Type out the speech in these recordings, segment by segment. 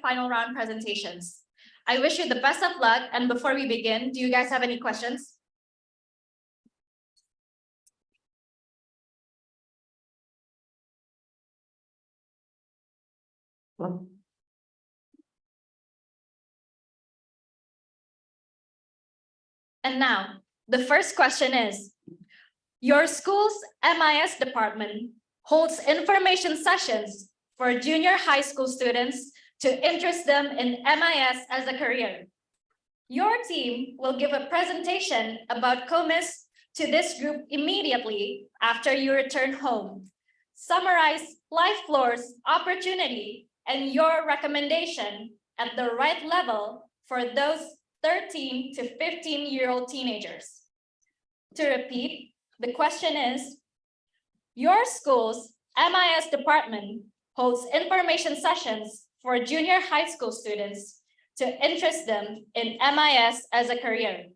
final round presentations. I wish you the best of luck, and before we begin, do you guys have any questions? And now, the first question is, your school's MIS department holds information sessions for junior high school students to interest them in MIS as a career. Your team will give a presentation about CoMIS to this group immediately after you return home. Summarize LifeFloor's opportunity and your recommendation at the right level for those 13 to 15-year-old teenagers. To repeat, the question is, your school's MIS department holds information sessions for junior high school students to interest them in MIS as a career.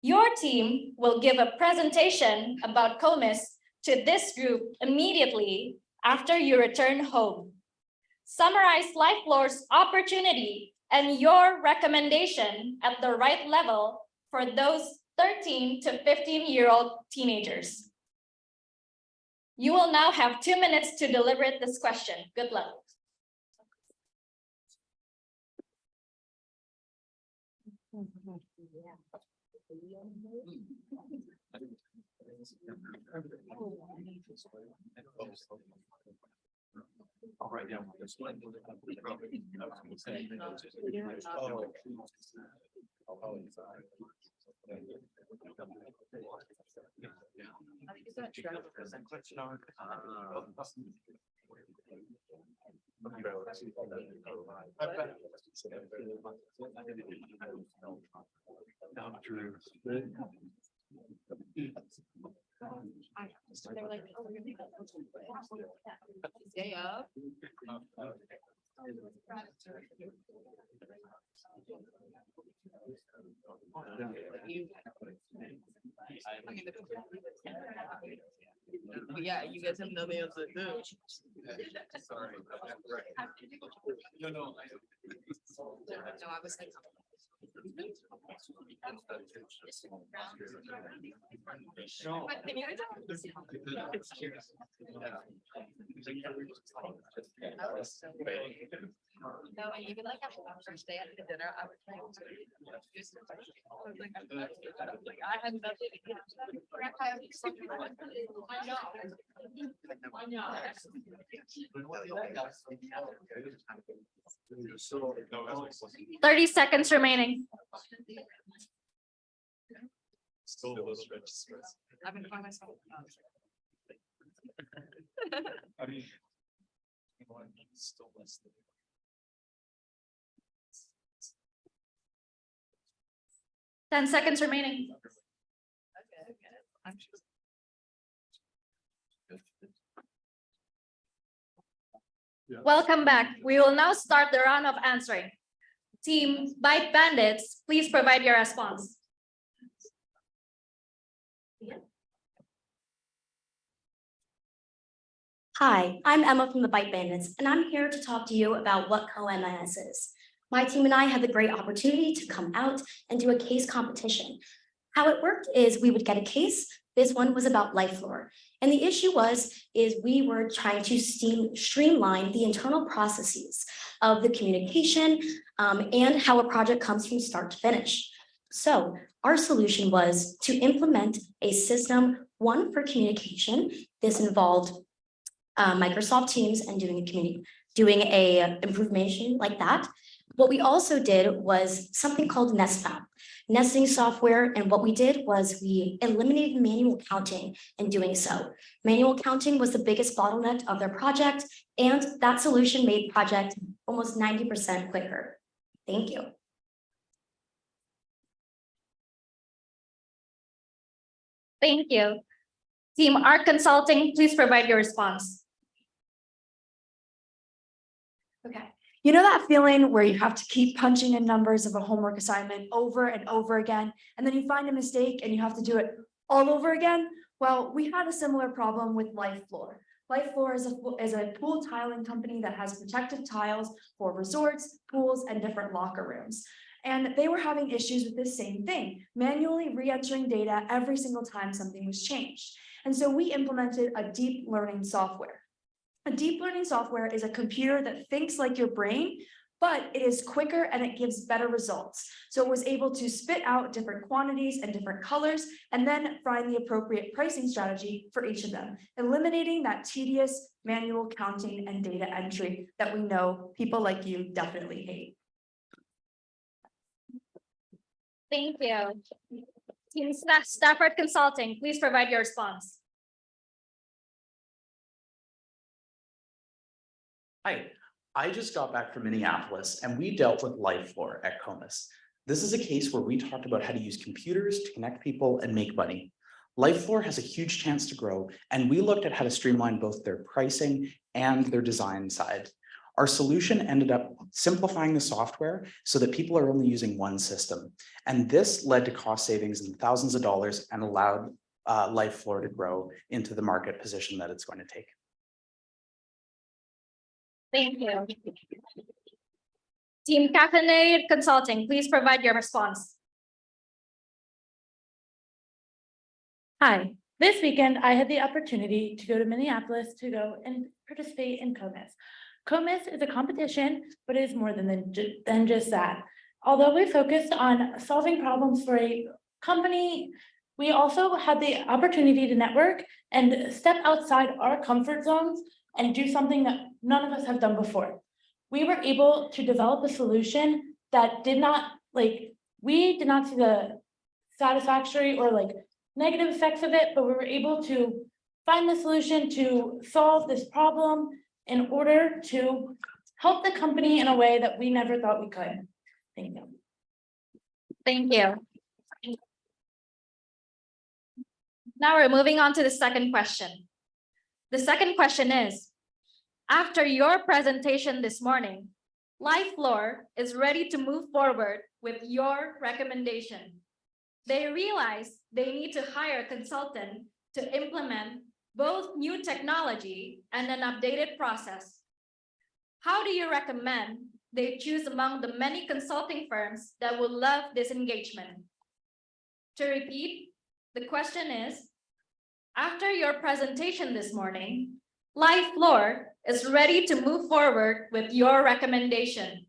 Your team will give a presentation about CoMIS to this group immediately after you return home. Summarize LifeFloor's opportunity and your recommendation at the right level for those 13 to 15-year-old teenagers. You will now have 2 minutes to deliberate this question. Good luck. All right, yeah. They were like, oh, we're gonna stay up. Yeah, you guys have no names to do. Sorry. No, I was like, 'No, and even like after our first day at the dinner, I was trying to I had nothing. I know. 30 seconds remaining. Still I've been finding myself. I mean, still less than. 10 seconds remaining. Welcome back. We will now start the round of answering. Team Bite Bandits, please provide your response. Hi, I'm Emma from the Bite Bandits, and I'm here to talk to you about what CoMIS is. My team and I had the great opportunity to come out and do a case competition. How it worked is we would get a case. This one was about LifeFloor. And the issue is we were trying to streamline the internal processes of the communication and how a project comes from start to finish. So our solution was to implement a system, one for communication. This involved Microsoft Teams and doing a implementation like that. What we also did was something called nesting software. And what we did was we eliminated manual counting in doing so. Manual counting was the biggest bottleneck of their project, and that solution made project almost 90% quicker. Thank you. Thank you. Team Art Consulting, please provide your response. Okay. You know that feeling where you have to keep punching in numbers of a homework assignment over and over again, and then you find a mistake and you have to do it all over again? Well, we had a similar problem with LifeFloor. Life Floor is a pool tiling company that has protective tiles for resorts, pools, and different locker rooms. And they were having issues with this same thing, manually re-entering data every single time something was changed. And so we implemented a deep learning software. A deep learning software is a computer that thinks like your brain, but it is quicker and it gives better results. So it was able to spit out different quantities and different colors, and then find the appropriate pricing strategy for each of them, eliminating that tedious manual counting and data entry that we know people like you definitely hate. Thank you. Team Stafford Consulting, please provide your response. Hi, I just got back from Minneapolis and we dealt with Life Floor at CoMIS. This is a case where we talked about how to use computers to connect people and make money. Life Floor has a huge chance to grow, and we looked at how to streamline both their pricing and their design side. Our solution ended up simplifying the software so that people are only using one system. And this led to cost savings in thousands of dollars and allowed Life Floor to grow into the market position that it's going to take. Thank you. Team Caffeinated Consulting, please provide your response. Hi, this weekend I had the opportunity to go to Minneapolis to go and participate in CoMIS. CoMIS is a competition, but it is more than just that. Although we focused on solving problems for a company, we also had the opportunity to network and step outside our comfort zones and do something that none of us have done before. We were able to develop a solution that we did not see the satisfactory or negative effects of it, but we were able to find the solution to solve this problem in order to help the company in a way that we never thought we could. Thank you. Thank you. Now we're moving on to the second question. The second question is, after your presentation this morning, Life Floor is ready to move forward with your recommendation. They realize they need to hire a consultant to implement both new technology and an updated process. How do you recommend they choose among the many consulting firms that will love this engagement? To repeat, the question is, after your presentation this morning, Life Floor is ready to move forward with your recommendation.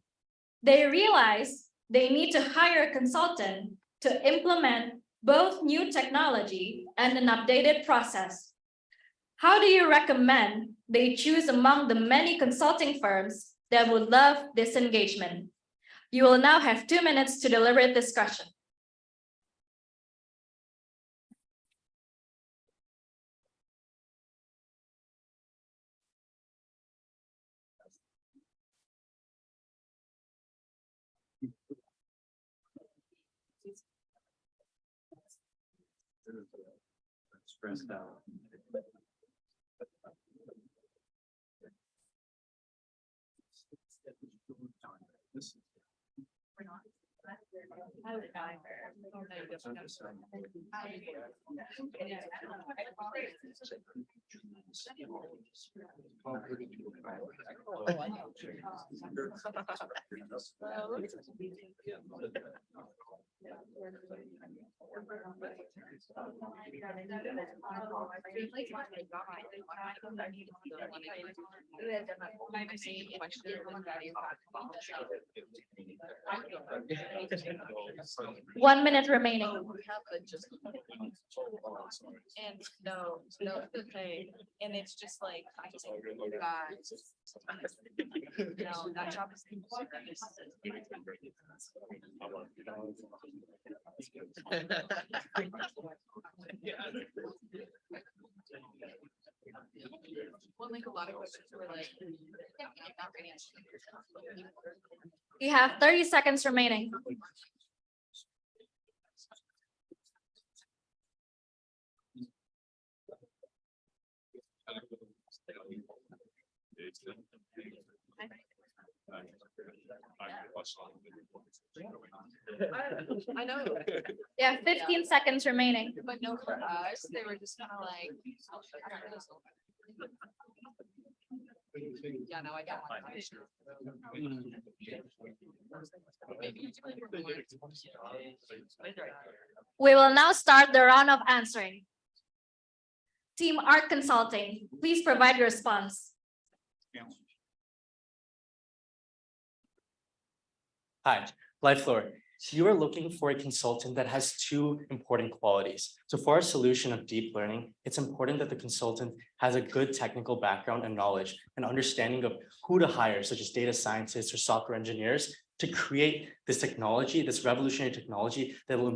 They realize they need to hire a consultant to implement both new technology and an updated process. How do you recommend they choose among the many consulting firms that would love this engagement? You will now have 2 minutes to deliberate this question. Stressed out. One minute remaining. And no, it's okay. And it's just like, I think, guys. No, that job is. Well, like a lot of questions were like, yeah, I'm not ready. You have 30 seconds remaining. I know, Yeah, 15 seconds remaining. but no, for us, they were just kind of like. Yeah, no, I don't want to. We will now start the round of answering. Team Art Consulting, please provide your response. Hi, LifeLore. So you are looking for a consultant that has two important qualities. So for our solution of deep learning, it's important that the consultant has a good technical background and knowledge and understanding of who to hire, such as data scientists or software engineers, to create this technology, this revolutionary technology that will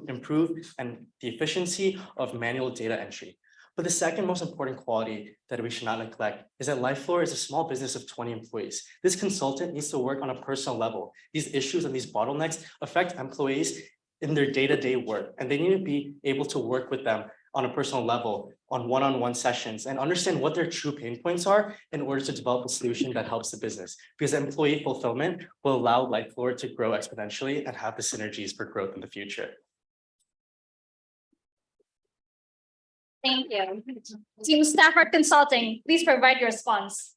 improve and the efficiency of manual data entry. But the second most important quality that we should not neglect is that LifeLore is a small business of 20 employees. This consultant needs to work on a personal level. These issues and these bottlenecks affect employees in their day-to-day work, and they need to be able to work with them on a personal level, on one-on-one sessions, and understand what their true pain points are in order to develop a solution that helps the business. Because employee fulfillment will allow LifeLore to grow exponentially and have the synergies for growth in the future. Thank you. Team Stafford Consulting, please provide your response.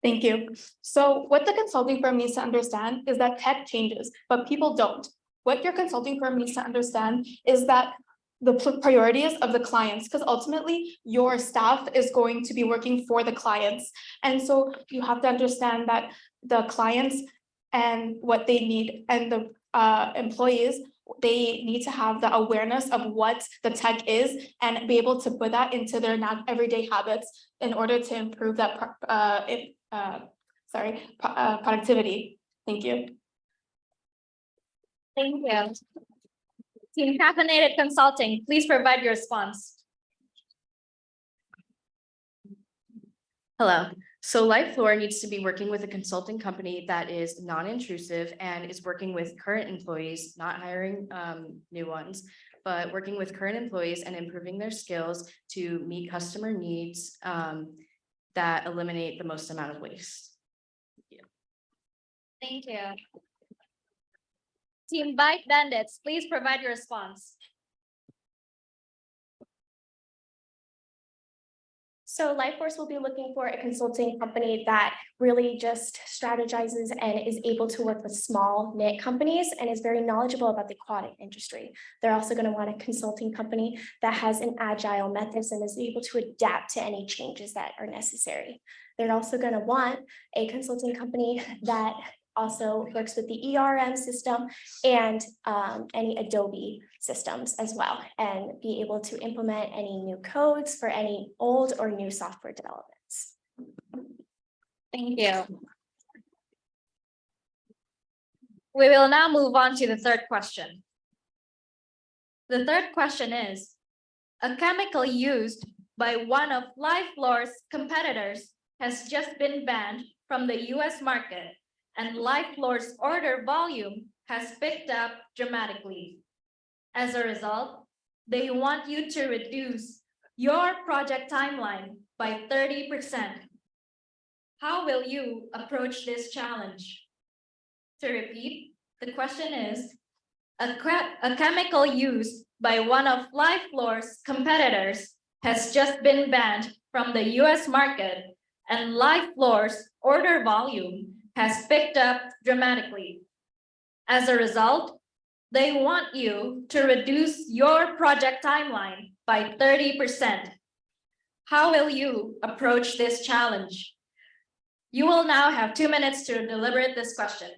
Thank you. So what the consulting firm needs to understand is that tech changes, but people don't. What your consulting firm needs to understand is that the priorities of the clients, because ultimately your staff is going to be working for the clients. And so you have to understand that the clients and what they need and the employees, they need to have the awareness of what the tech is and be able to put that into their everyday habits in order to improve that productivity. Thank you. Thank you. Team Caffeinated Consulting, please provide your response. Hello. So LifeLore needs to be working with a consulting company that is non-intrusive and is working with current employees, not hiring new ones, but working with current employees and improving their skills to meet customer needs that eliminate the most amount of waste. Thank you. Team Bike Bandits, please provide your response. So LifeForce will be looking for a consulting company that really just strategizes and is able to work with small knit companies and is very knowledgeable about the aquatic industry. They're also going to want a consulting company that has an agile methods and is able to adapt to any changes that are necessary. They're also going to want a consulting company that also works with the ERM system and any Adobe systems as well, and be able to implement any new codes for any old or new software developments. Thank you. We will now move on to the third question. The third question is, a chemical used by one of LifeLore's competitors has just been banned from the US market, and LifeLore's order volume has picked up dramatically. As a result, they want you to reduce your project timeline by 30%. How will you approach this challenge? To repeat, the question is, a chemical used by one of LifeLore's competitors has just been banned from the US market, and LifeLore's order volume has picked up dramatically. As a result, they want you to reduce your project timeline by 30%. How will you approach this challenge? You will now have 2 minutes to deliberate this question.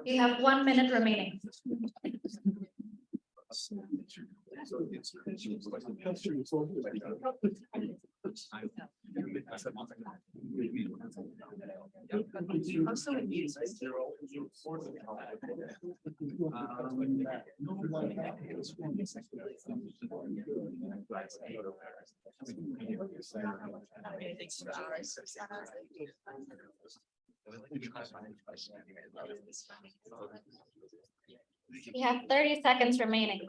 You have 1 minute remaining. You have 30 seconds remaining.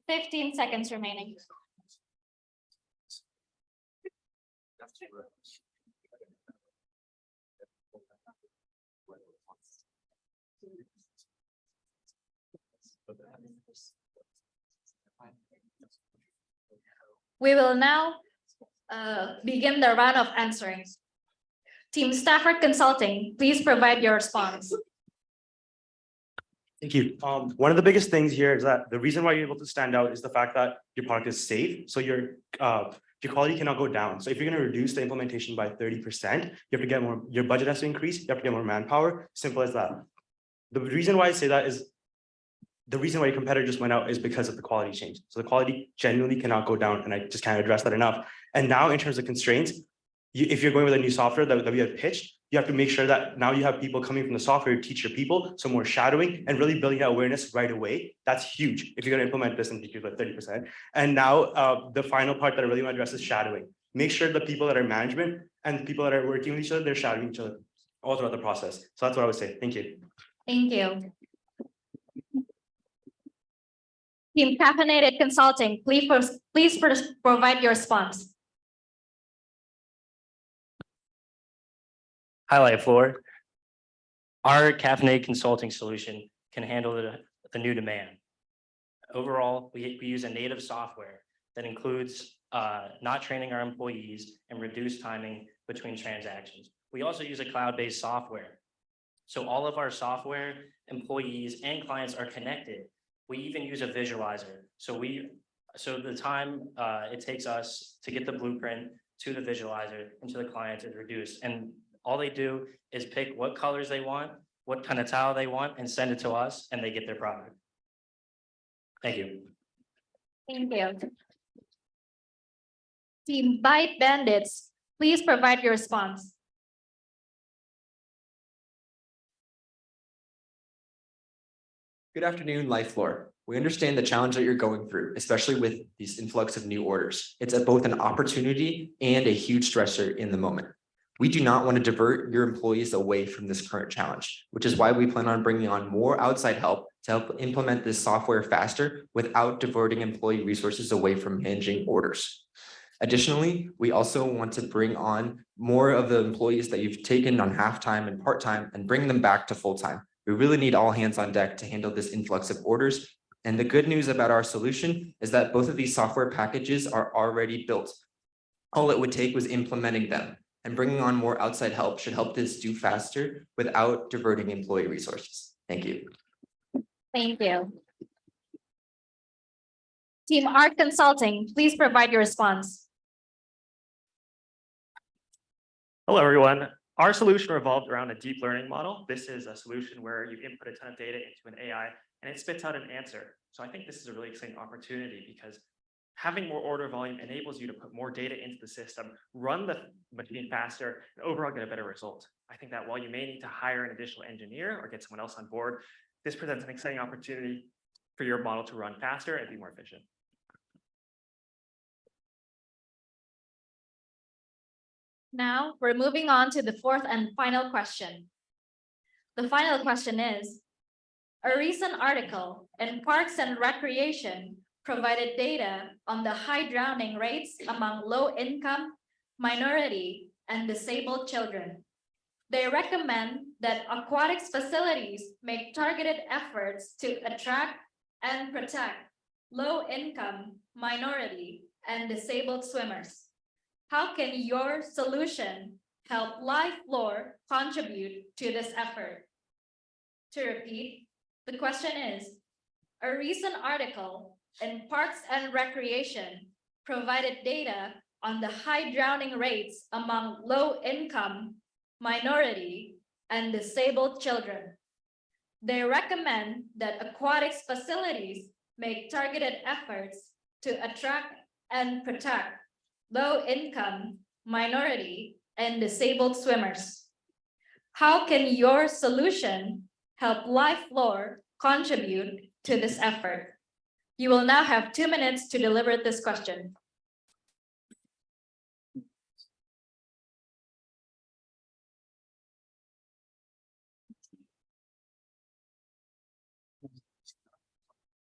Fifteen seconds remaining. We will now begin the round of answering. Team Stafford Consulting, please provide your response. Thank you. One of the biggest things here is that the reason why you're able to stand out is the fact that your product is safe. So your quality cannot go down. So if you're going to reduce the implementation by 30%, you have to get more, your budget has to increase, you have to get more manpower, simple as that. The reason why I say that is the reason why your competitor just went out is because of the quality change. So the quality genuinely cannot go down, and I just can't address that enough. And now in terms of constraints, if you're going with a new software that we have pitched, you have to make sure that now you have people coming from the software to teach your people, so more shadowing and really building that awareness right away. That's huge if you're going to implement this and teach by 30%. And now the final part that I really want to address is shadowing. Make sure the people that are management and the people that are working with each other, they're shadowing each other all throughout the process. So that's what I would say. Thank you. Thank you. Team Caffeinated Consulting, please provide your response. Highlight floor. Our caffeinated consulting solution can handle the new demand. Overall, we use a native software that includes not training our employees and reduce timing between transactions. We also use a cloud-based software. So all of our software, employees, and clients are connected. We even use a visualizer. So the time it takes us to get the blueprint to the visualizer and to the client is reduced. And all they do is pick what colors they want, what kind of tile they want, and send it to us, and they get their product. Thank you. Thank you. Team Bite Bandits, please provide your response. Good afternoon, LifeFloor. We understand the challenge that you're going through, especially with this influx of new orders. It's both an opportunity and a huge stressor in the moment. We do not want to divert your employees away from this current challenge, which is why we plan on bringing on more outside help to help implement this software faster without diverting employee resources away from managing orders. Additionally, we also want to bring on more of the employees that you've taken on half-time and part-time and bring them back to full-time. We really need all hands on deck to handle this influx of orders. And the good news about our solution is that both of these software packages are already built. All it would take was implementing them, and bringing on more outside help should help this do faster without diverting employee resources. Thank you. Thank you. Team Art Consulting, please provide your response. Hello, everyone. Our solution revolved around a deep learning model. This is a solution where you input a ton of data into an AI and it spits out an answer. So I think this is a really exciting opportunity because having more order volume enables you to put more data into the system, run the machine faster, and overall get a better result. I think that while you may need to hire an additional engineer or get someone else on board, this presents an exciting opportunity for your model to run faster and be more efficient. Now we're moving on to the fourth and final question. The final question is, a recent article in Parks and Recreation provided data on the high drowning rates among low-income, minority, and disabled children. They recommend that aquatics facilities make targeted efforts to attract and protect low-income, minority, and disabled swimmers. How can your solution help LifeLore contribute to this effort? To repeat, the question is, a recent article in Parks and Recreation provided data on the high drowning rates among low-income, minority, and disabled children. They recommend that aquatics facilities make targeted efforts to attract and protect low-income, minority, and disabled swimmers. How can your solution help LifeLore contribute to this effort? You will now have 2 minutes to deliberate this question.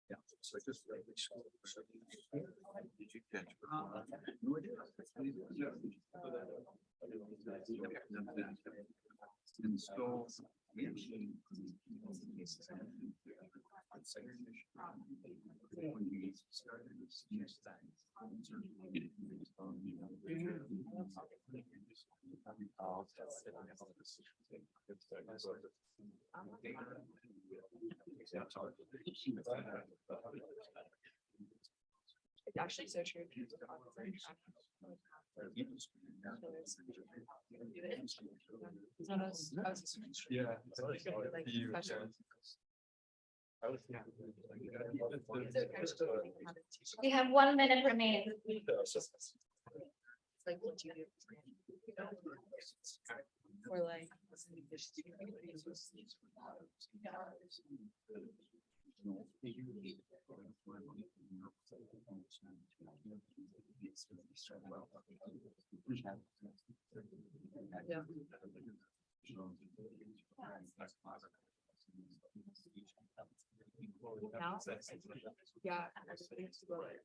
Yeah, so just. Did you catch? Install. It's actually so true. Yeah. You have 1 minute remaining. Like, what do you do? Or like.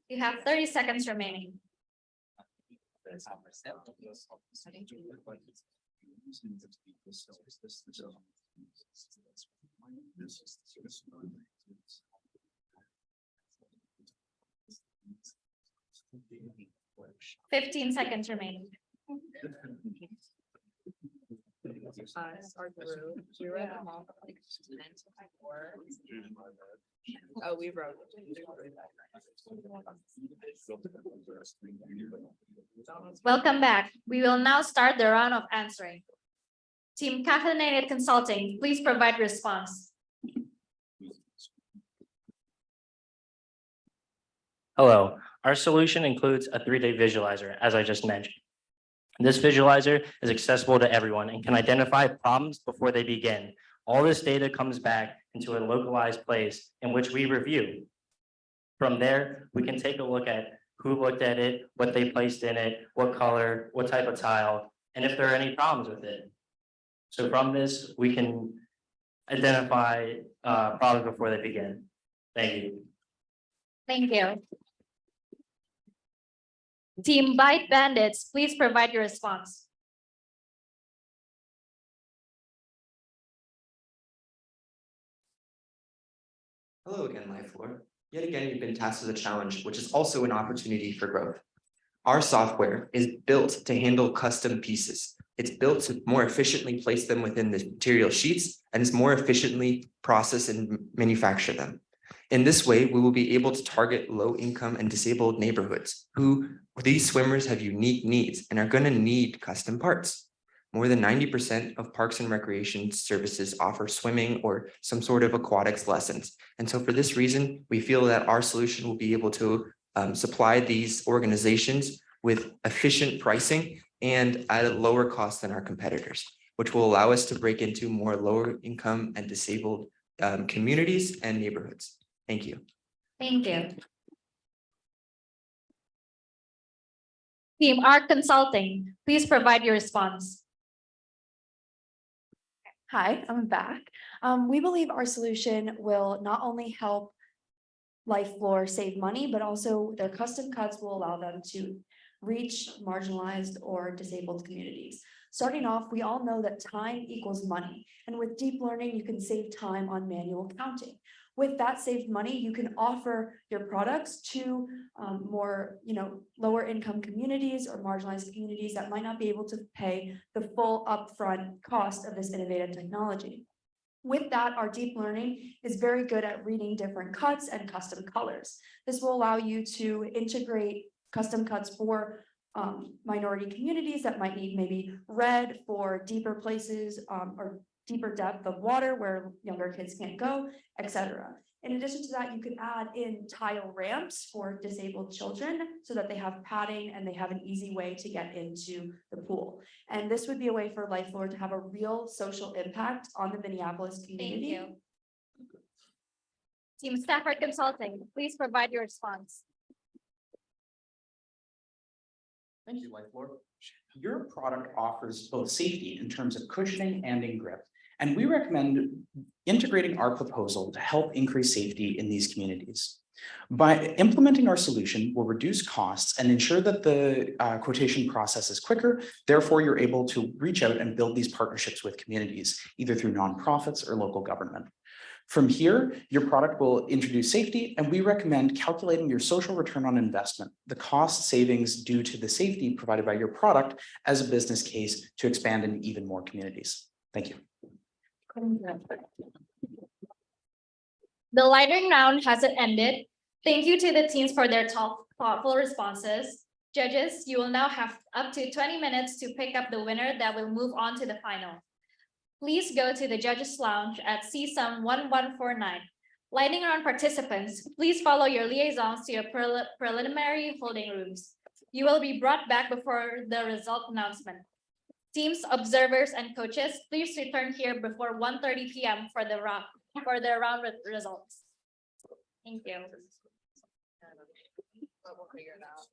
You have 30 seconds remaining. Fifteen seconds remaining. We read them all. Oh, we wrote. Welcome back. We will now start the round of answering. Team Caffeinated Consulting, please provide response. Hello, our solution includes a 3-day visualizer, as I just mentioned. This visualizer is accessible to everyone and can identify problems before they begin. All this data comes back into a localized place in which we review. From there, we can take a look at who looked at it, what they placed in it, what color, what type of tile, and if there are any problems with it. So from this, we can identify problems before they begin. Thank you. Thank you. Team Bite Bandits, please provide your response. Hello again, LifeLore. Yet again, you've been tasked with a challenge, which is also an opportunity for growth. Our software is built to handle custom pieces. It's built to more efficiently place them within the material sheets and is more efficiently process and manufacture them. In this way, we will be able to target low-income and disabled neighborhoods who these swimmers have unique needs and are going to need custom parts. More than 90% of parks and recreation services offer swimming or some sort of aquatics lessons. And so for this reason, we feel that our solution will be able to supply these organizations with efficient pricing and at a lower cost than our competitors, which will allow us to break into more lower income and disabled communities and neighborhoods. Thank you. Thank you. Team Art Consulting, please provide your response. Hi, I'm back. We believe our solution will not only help LifeLore save money, but also their custom cuts will allow them to reach marginalized or disabled communities. Starting off, we all know that time equals money. And with deep learning, you can save time on manual counting. With that saved money, you can offer your products to more, lower income communities or marginalized communities that might not be able to pay the full upfront cost of this innovative technology. With that, our deep learning is very good at reading different cuts and custom colors. This will allow you to integrate custom cuts for minority communities that might need maybe red for deeper places or deeper depth of water where younger kids can't go, etc. In addition to that, you could add in tile ramps for disabled children so that they have padding and they have an easy way to get into the pool. And this would be a way for LifeLore to have a real social impact on the Minneapolis community. Thank you. Team Stafford Consulting, please provide your response. Thank you, LifeLore. Your product offers both safety in terms of cushioning and in grip. And we recommend integrating our proposal to help increase safety in these communities. By implementing our solution, we'll reduce costs and ensure that the quotation process is quicker. Therefore, you're able to reach out and build these partnerships with communities, either through nonprofits or local government. From here, your product will introduce safety, and we recommend calculating your social return on investment, the cost savings due to the safety provided by your product as a business case to expand in even more communities. Thank you. The lightning round hasn't ended. Thank you to the teams for their thoughtful responses. Judges, you will now have up to 20 minutes to pick up the winner that will move on to the final. Please go to the judges lounge at CSUM 1149. Lightning round participants, please follow your liaisons to your preliminary holding rooms. You will be brought back before the result announcement. Teams, observers, and coaches, please return here before 1:30 p.m. for the round results. Thank you. But we'll figure it out.